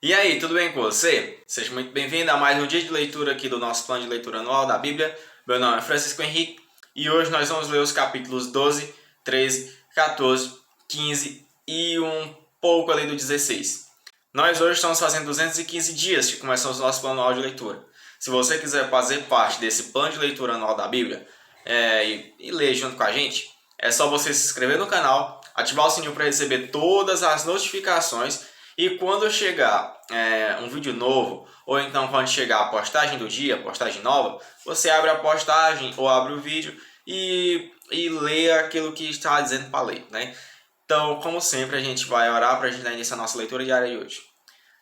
E aí, tudo bem com você? Seja muito bem-vindo a mais um dia de leitura aqui do nosso plano de leitura anual da Bíblia. Meu nome é Francisco Henrique e hoje nós vamos ler os capítulos 12, 13, 14, 15 e um pouco ali do 16. Nós hoje estamos fazendo 215 dias que começamos o nosso plano anual de leitura. Se você quiser fazer parte desse plano de leitura anual da Bíblia e ler junto com a gente, é só você se inscrever no canal, ativar o sininho para receber todas as notificações e quando chegar um vídeo novo, ou então quando chegar a postagem do dia, a postagem nova, você abre a postagem ou abre o vídeo e lê aquilo que está dizendo para ler, né? Então, como sempre, a gente vai orar para a gente dar início à nossa leitura diária de hoje.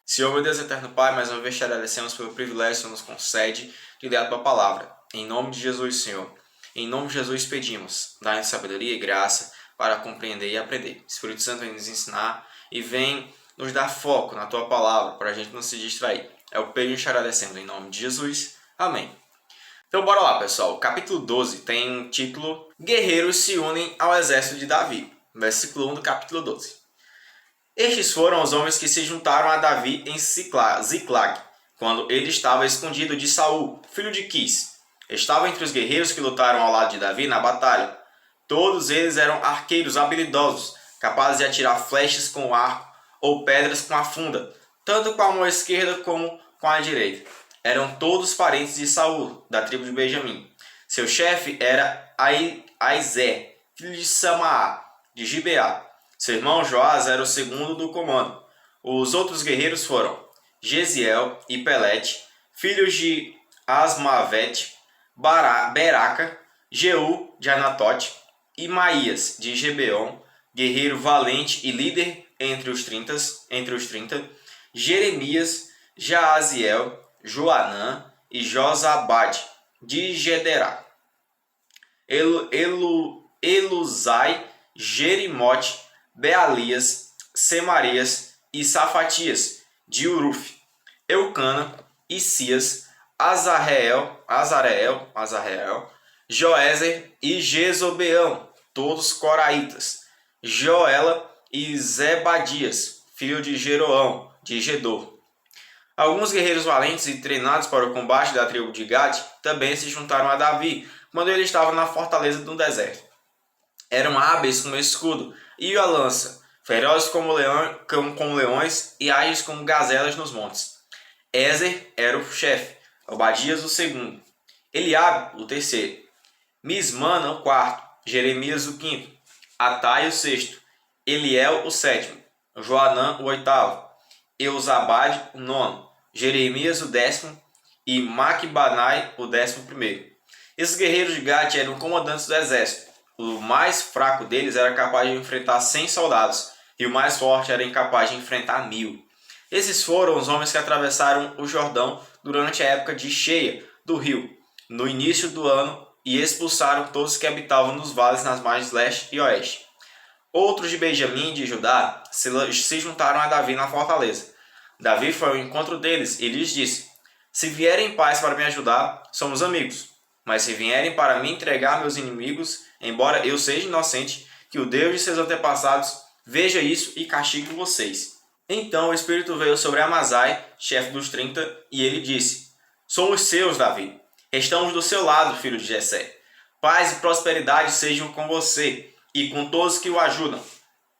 Senhor, meu Deus eterno Pai, mais uma vez te agradecemos pelo privilégio que nos concede de ler a tua palavra. Em nome de Jesus, Senhor. Em nome de Jesus pedimos, dá-nos sabedoria e graça para compreender e aprender. Espírito Santo vem nos ensinar e vem nos dar foco na tua palavra para a gente não se distrair. É o que pedimos e te agradecemos em nome de Jesus. Amém. Então bora lá, pessoal. O capítulo 12 tem um título: Guerreiros se unem ao exército de Davi. Versículo 1 do capítulo 12. Estes foram os homens que se juntaram a Davi em Ziclag, quando ele estava escondido de Saul, filho de Quis. Estava entre os guerreiros que lutaram ao lado de Davi na batalha. Todos eles eram arqueiros habilidosos, capazes de atirar flechas com o arco ou pedras com a funda, tanto com a mão esquerda como com a direita. Eram todos parentes de Saul, da tribo de Benjamim. Seu chefe era Aizé, filho de Samaá, de Gibeá. Seu irmão Joás era o segundo do comando. Os outros guerreiros foram Gesiel e Pelete, filhos de Asmavete, Beraca, Jeú de Anatote, e Maías de Gebeon, guerreiro valente e líder entre os 30, Jeremias, Jaaziel, Joanã e Josabade de Gederá, Eluzai, Jerimote, Bealias, Semarias e Safatias de Uruf, Eucana, Isias, Azareel, Joézer e Jezobeão, todos coraitas, Joela e Zebadias, filho de Jeroão, de Gedor. Alguns guerreiros valentes e treinados para o combate da tribo de Gad também se juntaram a Davi quando ele estava na fortaleza do deserto. Eram hábeis com o escudo e a lança, ferozes como leões e ágeis como gazelas nos montes. Ezer era o chefe, Obadias o segundo, Eliabe o terceiro, Mismana o quarto, Jeremias o quinto, Atai o sexto, Eliel o sétimo, Joanã o oitavo, Eusabade o nono, Jeremias o décimo e Maquibanai o 11º. Esses guerreiros de Gate eram comandantes do exército. O mais fraco deles era capaz de enfrentar 100 soldados e o mais forte era incapaz de enfrentar 1000. Esses foram os homens que atravessaram o Jordão durante a época de cheia do rio, no início do ano, e expulsaram todos que habitavam nos vales nas margens leste e oeste. Outros de Benjamim e de Judá se juntaram a Davi na fortaleza. Davi foi ao encontro deles e lhes disse: Se vierem em paz para me ajudar, somos amigos. Mas se vierem para me entregar meus inimigos, embora eu seja inocente, que o Deus de seus antepassados veja isso e castigue vocês. Então o Espírito veio sobre Amazai, chefe dos 30, e ele disse: Somos seus, Davi. Estamos do seu lado, filho de Jessé. Paz e prosperidade sejam com você e com todos que o ajudam,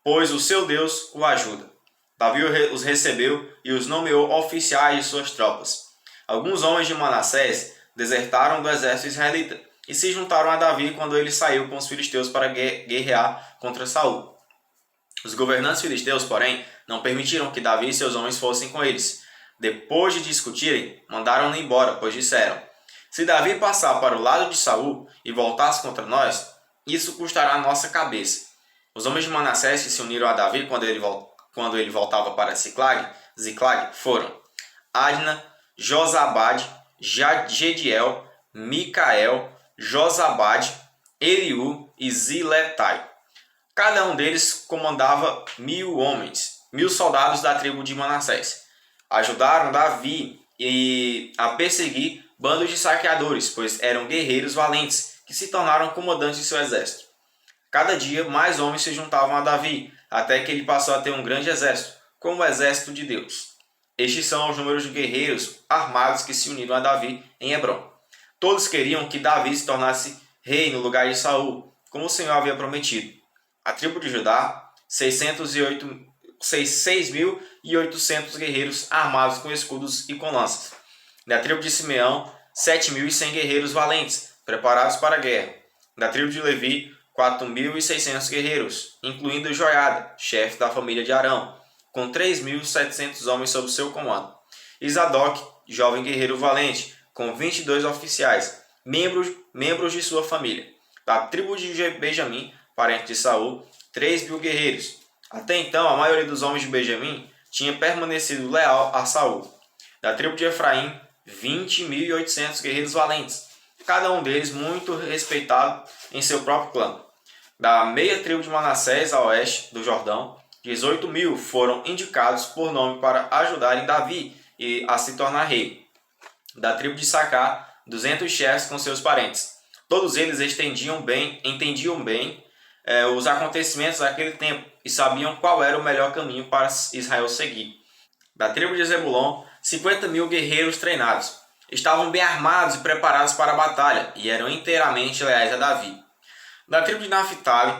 pois o seu Deus o ajuda. Davi os recebeu e os nomeou oficiais de suas tropas. Alguns homens de Manassés desertaram do exército israelita e se juntaram a Davi quando ele saiu com os filisteus para guerrear contra Saul. Os governantes filisteus, porém, não permitiram que Davi e seus homens fossem com eles. Depois de discutirem, mandaram-no embora, pois disseram: Se Davi passar para o lado de Saul e voltasse contra nós, isso custará a nossa cabeça. Os homens de Manassés que se uniram a Davi quando ele voltava para Ziclag foram Adna, Josabade, Gediel, Micael, Josabade, Eliú e Ziletai. Cada um deles comandava 1000 homens, 1000 soldados da tribo de Manassés. Ajudaram Davi a perseguir bandos de saqueadores, pois eram guerreiros valentes que se tornaram comandantes de seu exército. Cada dia mais homens se juntavam a Davi, até que ele passou a ter um grande exército, como o exército de Deus. Estes são os números de guerreiros armados que se uniram a Davi em Hebrom. Todos queriam que Davi se tornasse rei no lugar de Saul, como o Senhor havia prometido. A tribo de Judá, 6.800 guerreiros armados com escudos e com lanças. Da tribo de Simeão, 7.100 guerreiros valentes, preparados para a guerra. Da tribo de Levi, 4.600 guerreiros, incluindo Joiada, chefe da família de Arão, com 3.700 homens sob seu comando. E Zadok, jovem guerreiro valente, com 22 oficiais, membros de sua família. Da tribo de Benjamim, parente de Saul, 3.000 guerreiros. Até então, a maioria dos homens de Benjamim tinha permanecido leal a Saul. Da tribo de Efraim, 20.800 guerreiros valentes, cada um deles muito respeitado em seu próprio clã. Da meia tribo de Manassés, a oeste do Jordão, 18.000 foram indicados por nome para ajudarem Davi a se tornar rei. Da tribo de Issacar, 200 chefes com seus parentes. Todos eles entendiam bem os acontecimentos daquele tempo e sabiam qual era o melhor caminho para Israel seguir. Da tribo de Zebulon, 50.000 guerreiros treinados. Estavam bem armados e preparados para a batalha e eram inteiramente leais a Davi. Da tribo de Naphtali,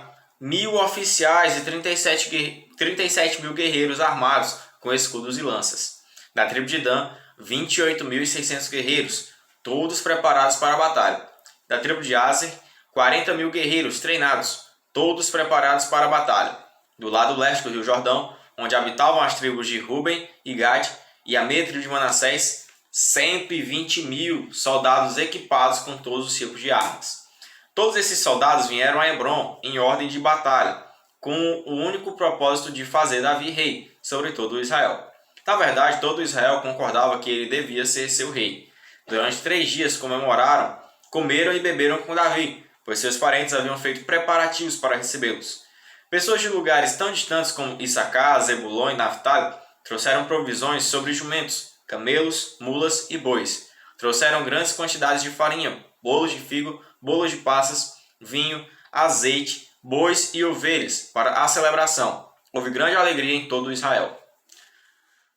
1.000 oficiais e 37.000 guerreiros armados com escudos e lanças. Da tribo de Dan, 28.600 guerreiros, todos preparados para a batalha. Da tribo de Aser, 40.000 guerreiros treinados, todos preparados para a batalha. Do lado leste do rio Jordão, onde habitavam as tribos de Ruben e Gad, e a meia tribo de Manassés, 120.000 soldados equipados com todos os tipos de armas. Todos esses soldados vieram a Hebrom em ordem de batalha, com o único propósito de fazer Davi rei sobre todo Israel. Na verdade, todo Israel concordava que ele devia ser seu rei. Durante 3 dias comeram e beberam com Davi, pois seus parentes haviam feito preparativos para recebê-los. Pessoas de lugares tão distantes como Issacar, Zebulon e Naphtali trouxeram provisões sobre jumentos, camelos, mulas e bois. Trouxeram grandes quantidades de farinha, bolos de figo, bolos de passas, vinho, azeite, bois e ovelhas para a celebração. Houve grande alegria em todo Israel.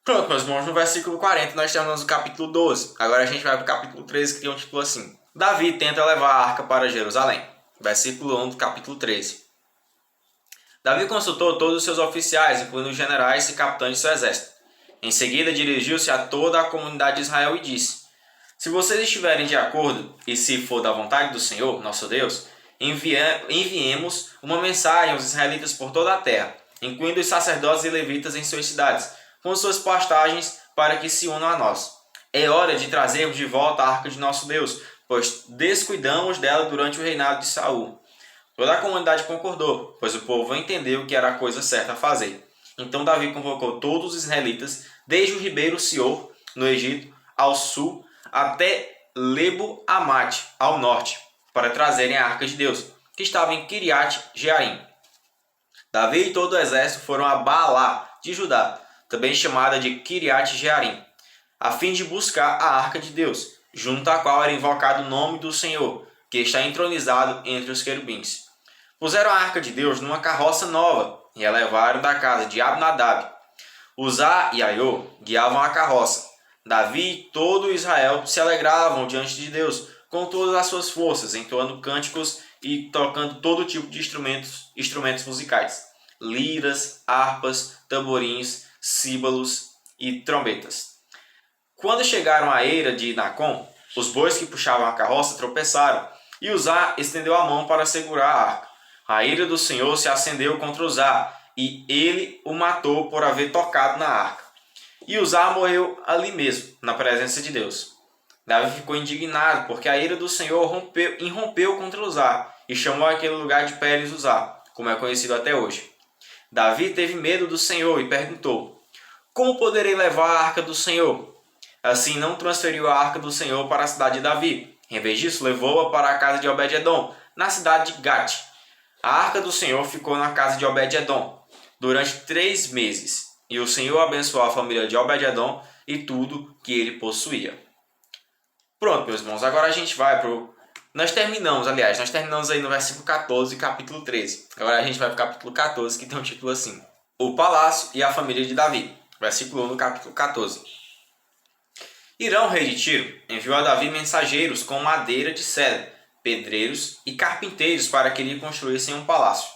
Pronto, meus irmãos, no versículo 40 nós terminamos o capítulo 12. Agora a gente vai para o capítulo 13, que tem um título assim: Davi tenta levar a arca para Jerusalém. Versículo 1 do capítulo 13. Davi consultou todos os seus oficiais, incluindo os generais e capitães de seu exército. Em seguida, dirigiu-se a toda a comunidade de Israel e disse: Se vocês estiverem de acordo, e se for da vontade do Senhor, nosso Deus, enviemos uma mensagem aos israelitas por toda a terra, incluindo os sacerdotes e levitas em suas cidades, com suas pastagens, para que se unam a nós. É hora de trazermos de volta a arca de nosso Deus, pois descuidamos dela durante o reinado de Saul. Toda a comunidade concordou, pois o povo entendeu que era a coisa certa a fazer. Então Davi convocou todos os israelitas, desde o ribeiro Sior, no Egito, ao sul, até Lebo-Amate, ao norte, para trazerem a arca de Deus, que estava em Kiriat Jearim. Davi e todo o exército foram a Baalá de Judá, também chamada de Kiriat Jearim, a fim de buscar a arca de Deus, junto à qual era invocado o nome do Senhor, que está entronizado entre os querubins. Puseram a arca de Deus numa carroça nova e a levaram da casa de Abinadab. Uzá e Aiô guiavam a carroça. Davi e todo Israel se alegravam diante de Deus com todas as suas forças, entoando cânticos e tocando todo tipo de instrumentos musicais: liras, harpas, tamborins, símbolos e trombetas. Quando chegaram à eira de Nacon, os bois que puxavam a carroça tropeçaram, e Uzá estendeu a mão para segurar a arca. A ira do Senhor se acendeu contra Uzá, e ele o matou por haver tocado na arca. E Uzá morreu ali mesmo, na presença de Deus. Davi ficou indignado, porque a ira do Senhor irrompeu contra Uzá, e chamou aquele lugar de Pérez Uzá, como é conhecido até hoje. Davi teve medo do Senhor e perguntou: Como poderei levar a arca do Senhor? Assim não transferiu a arca do Senhor para a cidade de Davi. Em vez disso, levou-a para a casa de Obed-edom, na cidade de Gate. A arca do Senhor ficou na casa de Obed-edom durante 3 meses, e o Senhor abençoou a família de Obed-edom e tudo que ele possuía. Pronto, meus irmãos, agora a gente vai para o... Nós terminamos aí no versículo 14 e capítulo 13. Agora a gente vai para o capítulo 14, que tem um título assim: O palácio e a família de Davi. Versículo 1 do capítulo 14. Irão, rei de Tiro, enviou a Davi mensageiros com madeira de cedro, pedreiros e carpinteiros para que lhe construíssem um palácio.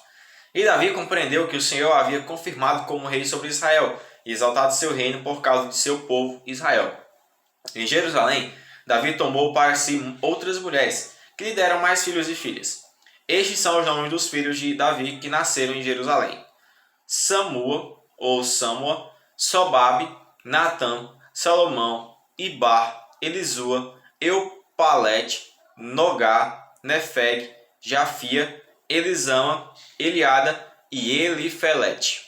E Davi compreendeu que o Senhor havia confirmado como rei sobre Israel e exaltado seu reino por causa de seu povo Israel. Em Jerusalém, Davi tomou para si outras mulheres, que lhe deram mais filhos e filhas. Estes são os nomes dos filhos de Davi que nasceram em Jerusalém: Samua, ou Samua, Sobabe, Natã, Salomão, Ibar, Elisua, Eupalete, Nogá, Nefeg, Jafia, Elisama, Eliada e Elifelete.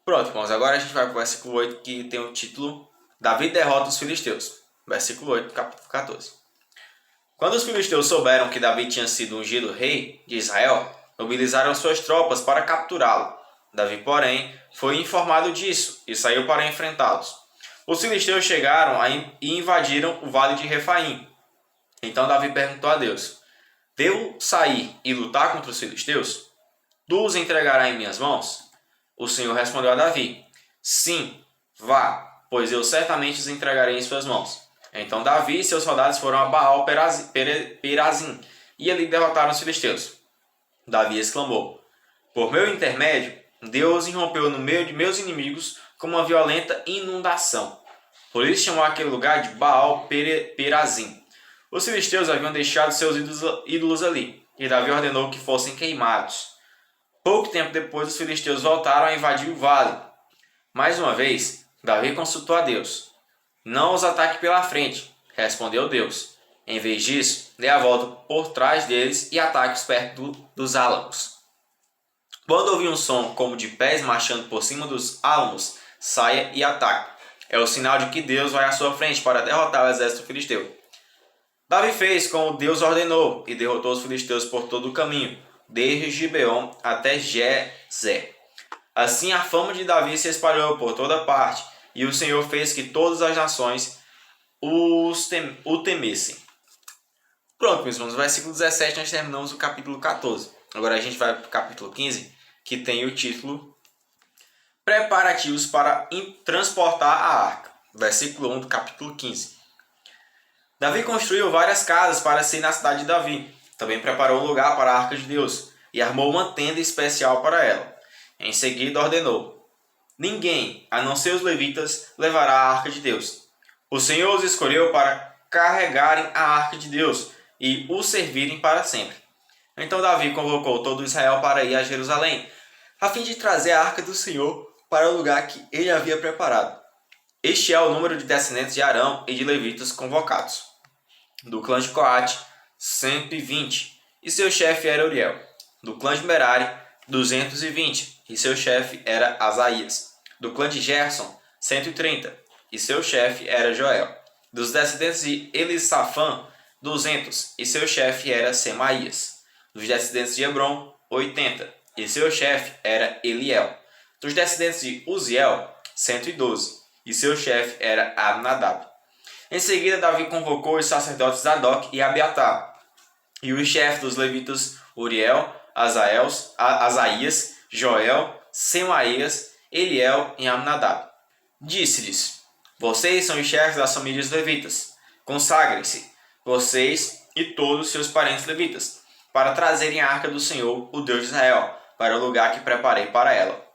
Pronto, irmãos, agora a gente vai para o versículo 8, que tem o título Davi derrota os filisteus. Versículo 8, capítulo 14. Quando os filisteus souberam que Davi tinha sido ungido rei de Israel, mobilizaram suas tropas para capturá-lo. Davi, porém, foi informado disso e saiu para enfrentá-los. Os filisteus chegaram e invadiram o vale de Refaim. Então Davi perguntou a Deus: devo sair e lutar contra os filisteus? Tu os entregarás em minhas mãos? O Senhor respondeu a Davi: sim, vá, pois eu certamente os entregarei em suas mãos. Então Davi e seus soldados foram a Baal Perazim e ali derrotaram os filisteus. Davi exclamou: por meu intermédio, Deus irrompeu no meio de meus inimigos com uma violenta inundação. Por isso chamou aquele lugar de Baal Perazim. Os filisteus haviam deixado seus ídolos ali, e Davi ordenou que fossem queimados. Pouco tempo depois, os filisteus voltaram a invadir o vale. Mais uma vez, Davi consultou a Deus. Não os ataque pela frente, respondeu Deus. Em vez disso, dê a volta por trás deles e ataque-os perto dos álamos. Quando ouvir um som como de pés marchando por cima dos álamos, saia e ataque. É o sinal de que Deus vai à sua frente para derrotar o exército filisteu. Davi fez como Deus ordenou e derrotou os filisteus por todo o caminho, desde Gibeon até Gezer. Assim a fama de Davi se espalhou por toda parte, e o Senhor fez que todas as nações o temessem. Pronto, meus irmãos, no versículo 17 nós terminamos o capítulo 14. Agora a gente vai para o capítulo 15, que tem o título Preparativos para transportar a arca. Versículo 1 do capítulo 15. Davi construiu várias casas para si na cidade de Davi. Também preparou um lugar para a arca de Deus e armou uma tenda especial para ela. Em seguida ordenou: ninguém, a não ser os levitas, levará a arca de Deus. O Senhor os escolheu para carregarem a arca de Deus e o servirem para sempre. Então Davi convocou todo Israel para ir a Jerusalém, a fim de trazer a arca do Senhor para o lugar que ele havia preparado. Este é o número de descendentes de Arão e de levitas convocados. Do clã de Coate, 120, e seu chefe era Uriel. Do clã de Merari, 220, e seu chefe era Asaías. Do clã de Gerson, 130, e seu chefe era Joel. Dos descendentes de Elisafã, 200, e seu chefe era Semaías. Dos descendentes de Hebron, 80, e seu chefe era Eliel. Dos descendentes de Uziel, 112, e seu chefe era Abnadab. Em seguida, Davi convocou os sacerdotes Zadok e Abiatar, e os chefes dos levitas Uriel, Asaías, Joel, Semaías, Eliel e Abnadab. Disse-lhes: vocês são os chefes das famílias levitas. Consagrem-se, vocês e todos os seus parentes levitas, para trazerem a arca do Senhor, o Deus de Israel, para o lugar que preparei para ela.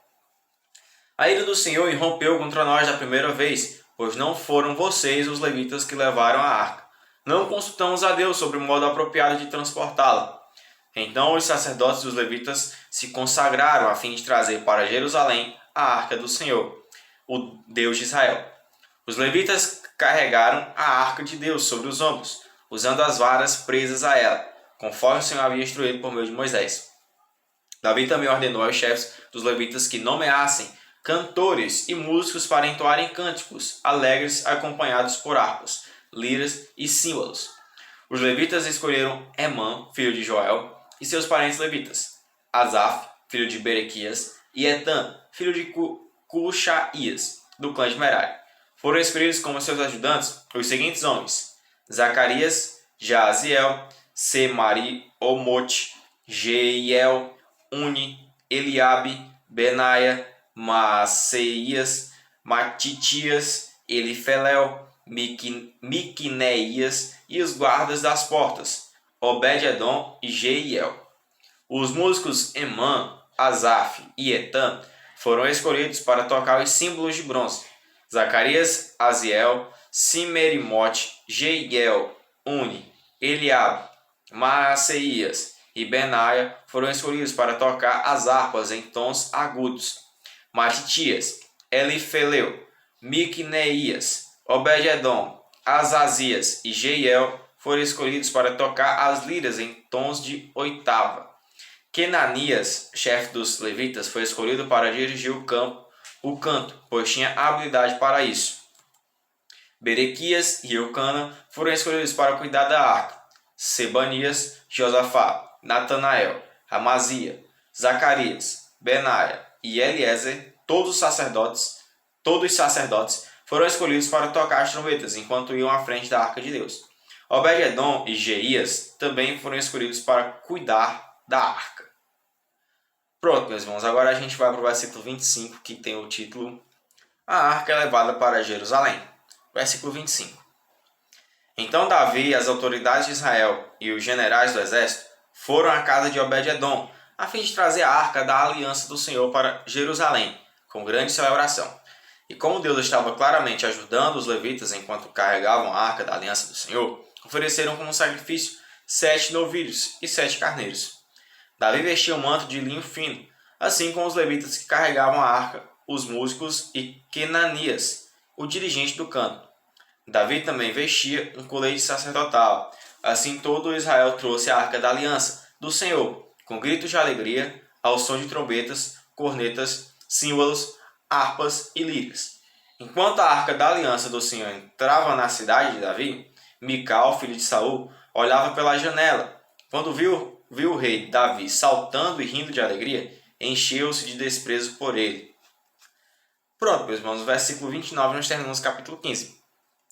A ira do Senhor irrompeu contra nós da primeira vez, pois não foram vocês os levitas que levaram a arca. Não consultamos a Deus sobre o modo apropriado de transportá-la. Então os sacerdotes e os levitas se consagraram a fim de trazer para Jerusalém a arca do Senhor, o Deus de Israel. Os levitas carregaram a arca de Deus sobre os ombros, usando as varas presas a ela, conforme o Senhor havia instruído por meio de Moisés. Davi também ordenou aos chefes dos levitas que nomeassem cantores e músicos para entoarem cânticos alegres acompanhados por harpas, liras e símbolos. Os levitas escolheram Emã, filho de Joel, e seus parentes levitas, Asaf, filho de Berequias, e Etã, filho de Cuxaías, do clã de Merari. Foram escolhidos como seus ajudantes os seguintes homens: Zacarias, Jaziel, Semari-Omote, Jeiel, Uni, Eliabe, Benaia, Maceias, Matitias, Elifelel, Miquineias e os guardas das portas, Obed-edom e Jeiel. Os músicos Emã, Asaf e Etan foram escolhidos para tocar os símbolos de bronze. Zacarias, Aziel, Simerimote, Jeiel, Uni, Eliabe, Maaseias e Benaia foram escolhidos para tocar as harpas em tons agudos. Matitias, Elifeleu, Miquineias, Obed-edom, Azazias e Jeiel foram escolhidos para tocar as liras em tons de oitava. Kenanias, chefe dos levitas, foi escolhido para dirigir o canto, pois tinha habilidade para isso. Berequias e Eucana foram escolhidos para cuidar da arca. Sebanias, Josafá, Natanael, Amazia, Zacarias, Benaia e Eliezer, todos sacerdotes, foram escolhidos para tocar as trombetas enquanto iam à frente da arca de Deus. Obed-edom e Jeías também foram escolhidos para cuidar da arca. Pronto, meus irmãos, agora a gente vai para o versículo 25, que tem o título A Arca é levada para Jerusalém. Versículo 25. Então Davi, as autoridades de Israel e os generais do exército foram à casa de Obed-edom, a fim de trazer a arca da aliança do Senhor para Jerusalém, com grande celebração. E como Deus estava claramente ajudando os levitas enquanto carregavam a arca da aliança do Senhor, ofereceram como sacrifício 7 novilhos e 7 carneiros. Davi vestia um manto de linho fino, assim como os levitas que carregavam a arca, os músicos e Kenanias, o dirigente do canto. Davi também vestia um colete sacerdotal. Assim todo Israel trouxe a arca da aliança do Senhor, com gritos de alegria, ao som de trombetas, cornetas, símbolos, harpas e liras. Enquanto a arca da aliança do Senhor entrava na cidade de Davi, Mical, filho de Saul, olhava pela janela. Quando viu o rei Davi saltando e rindo de alegria, encheu-se de desprezo por ele. Pronto, meus irmãos, no versículo 29 nós terminamos o capítulo 15.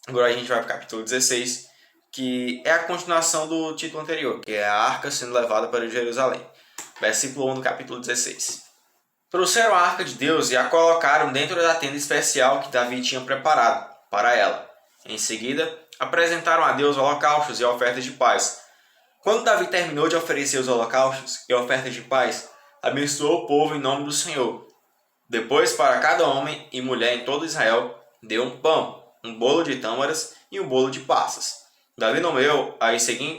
Agora a gente vai para o capítulo 16, que é a continuação do título anterior, que é a arca sendo levada para Jerusalém. Versículo 1 do capítulo 16. Trouxeram a arca de Deus e a colocaram dentro da tenda especial que Davi tinha preparado para ela. Em seguida, apresentaram a Deus holocaustos e ofertas de paz. Quando Davi terminou de oferecer os holocaustos e ofertas de paz, abençoou o povo em nome do Senhor. Depois, para cada homem e mulher em todo Israel, deu um pão, um bolo de tâmaras e um bolo de passas. Davi nomeou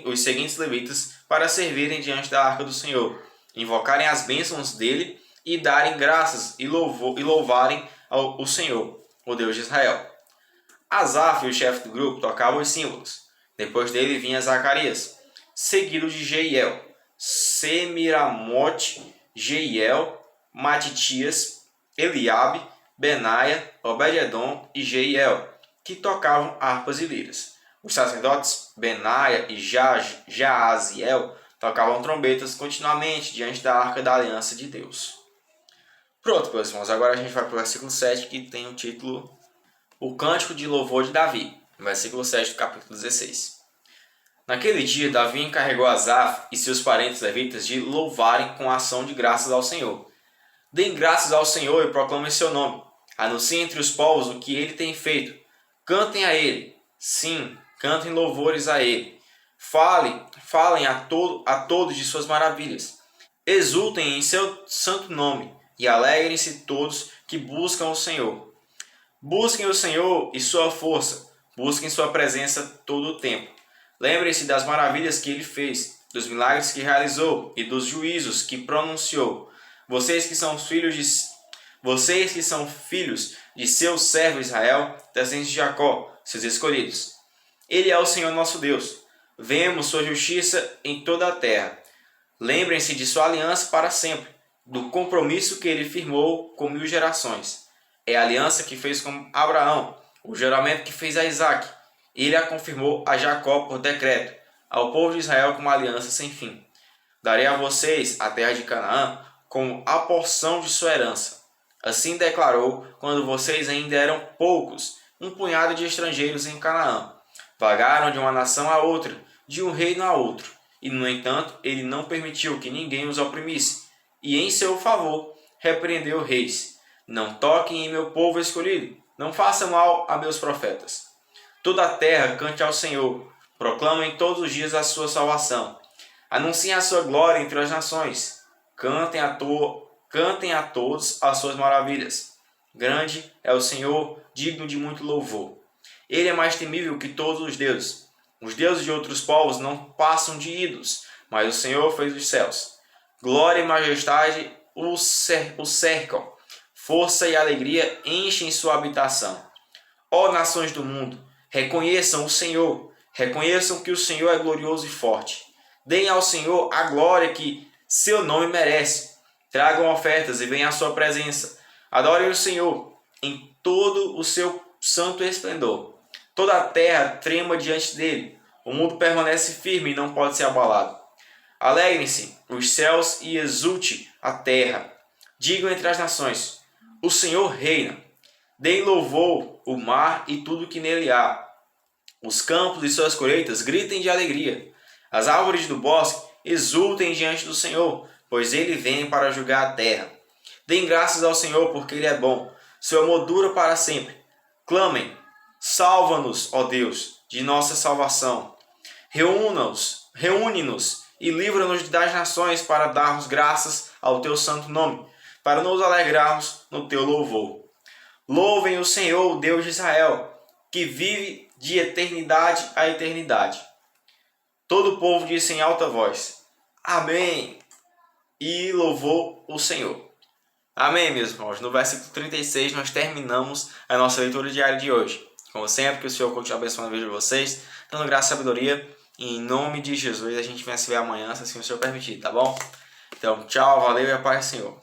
os seguintes levitas para servirem diante da arca do Senhor, invocarem as bênçãos dele e darem graças e louvarem o Senhor, o Deus de Israel. Asaf, o chefe do grupo, tocava os símbolos. Depois dele vinha Zacarias, seguido de Jeiel, Semiramote, Jeiel, Matitias, Eliabe, Benaia, Obed-edom e Jeiel, que tocavam harpas e liras. Os sacerdotes Benaia e Jaaziel tocavam trombetas continuamente diante da arca da aliança de Deus. Pronto, meus irmãos, agora a gente vai para o versículo 7, que tem o título O Cântico de Louvor de Davi, versículo 7 do capítulo 16. Naquele dia, Davi encarregou Asaf e seus parentes levitas de louvarem com ação de graças ao Senhor. Deem graças ao Senhor e proclamem seu nome. Anunciem entre os povos o que ele tem feito. Cantem a ele. Sim, cantem louvores a ele. Falem a todos de suas maravilhas. Exultem em seu santo nome e alegrem-se todos que buscam o Senhor. Busquem o Senhor e sua força. Busquem sua presença todo o tempo. Lembrem-se das maravilhas que ele fez, dos milagres que realizou e dos juízos que pronunciou. Vocês que são filhos de seu servo Israel, descendentes de Jacó, seus escolhidos. Ele é o Senhor nosso Deus. Vemos sua justiça em toda a terra. Lembrem-se de sua aliança para sempre, do compromisso que ele firmou com 1000 gerações. É a aliança que fez com Abraão, o juramento que fez a Isaque. Ele a confirmou a Jacó por decreto, ao povo de Israel como aliança sem fim. Darei a vocês a terra de Canaã como a porção de sua herança. Assim declarou quando vocês ainda eram poucos, um punhado de estrangeiros em Canaã. Vagaram de uma nação a outra, de um reino a outro. E, no entanto, ele não permitiu que ninguém os oprimisse. E, em seu favor, repreendeu reis. Não toquem em meu povo escolhido. Não façam mal a meus profetas. Toda a terra cante ao Senhor. Proclamem todos os dias a sua salvação. Anunciem a sua glória entre as nações. Cantem a todos as suas maravilhas. Grande é o Senhor, digno de muito louvor. Ele é mais temível que todos os deuses. Os deuses de outros povos não passam de ídolos, mas o Senhor fez os céus. Glória e majestade o cercam. Força e alegria enchem sua habitação. Ó nações do mundo, reconheçam o Senhor. Reconheçam que o Senhor é glorioso e forte. Deem ao Senhor a glória que seu nome merece. Tragam ofertas e venham à sua presença. Adorem o Senhor em todo o seu santo esplendor. Toda a terra trema diante dele. O mundo permanece firme e não pode ser abalado. Alegrem-se os céus e exulte a terra. Digam entre as nações: o Senhor reina. Deem louvor o mar e tudo que nele há. Os campos e suas colheitas gritem de alegria. As árvores do bosque exultem diante do Senhor, pois ele vem para julgar a terra. Deem graças ao Senhor, porque ele é bom. Seu amor dura para sempre. Clamem: salva-nos, ó Deus, de nossa salvação. Reúne-nos e livra-nos das nações para darmos graças ao teu santo nome, para nos alegrarmos no teu louvor. Louvem o Senhor, o Deus de Israel, que vive de eternidade a eternidade. Todo o povo disse em alta voz: amém, e louvou o Senhor. Amém, meus irmãos. No versículo 36 nós terminamos a nossa leitura diária de hoje. Como sempre, que o Senhor continue abençoando a vida de vocês, dando graça e sabedoria. E em nome de Jesus, a gente vai se ver amanhã, se assim o Senhor permitir, tá bom? Então, tchau, valeu e a paz do Senhor.